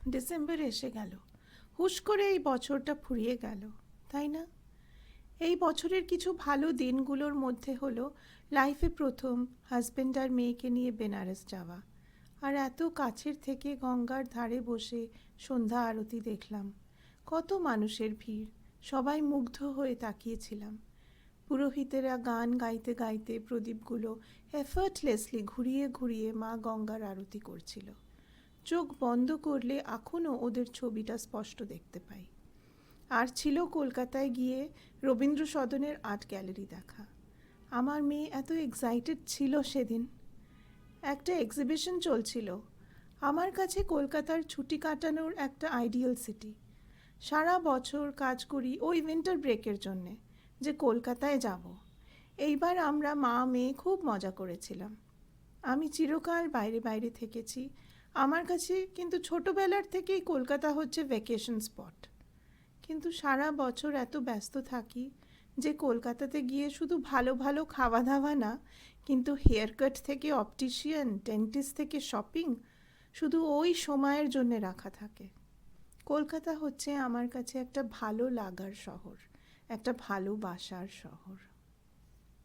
December এসে গেল, হুশ করে এই বছরটা ফুরিয়ে গেল, তাই না? এই বছরের কিছু ভালো দিনগুলোর মধ্যে হলো লাইফে প্রথম হাজব্যান্ড আর মেয়েকে নিয়ে বেনারস যাওয়া, আর এত কাছের থেকে গঙ্গার ধারে বসে সন্ধ্যা আরতি দেখলাম। কত মানুষের ভিড়, সবাই মুগ্ধ হয়ে তাকিয়েছিলাম। পুরোহিতেরা গান গাইতে গাইতে প্রদীপগুলো এফার্টলেসলি ঘুরিয়ে ঘুরিয়ে মা গঙ্গার আরতি করছিল। চোখ বন্ধ করলে এখনও ওদের ছবিটা স্পষ্ট দেখতে পাই। আর ছিল কলকাতায় গিয়ে রবীন্দ্র সদনের আর্ট গ্যালারি দেখা। আমার মেয়ে এত এক্সাইটেড ছিল সেদিন। একটা এক্সিবিশন চলছিল। আমার কাছে কলকাতার ছুটি কাটানোর একটা আইডিয়াল সিটি। সারা বছর কাজ করি ওই উইন্টার ব্রেকের জন্যে, যে কলকাতায় যাব। এইবার আমরা মা মেয়ে খুব মজা করেছিলাম। আমি চিরকাল বাইরে বাইরে থেকেছি, আমার কাছে কিন্তু ছোটোবেলার থেকেই কলকাতা হচ্ছে ভ্যাকেশন স্পট। কিন্তু সারা বছর এত ব্যস্ত থাকি যে কলকাতাতে গিয়ে শুধু ভালো ভালো খাওয়া দাওয়া না, কিন্তু হেয়ার কাট থেকে অপটিশিয়ান, ডেন্টিস্ট থেকে শপিং শুধু ওই সময়ের জন্য রাখা থাকে। কলকাতা হচ্ছে আমার কাছে একটা ভালো লাগার শহর, একটা ভালোবাসার শহর।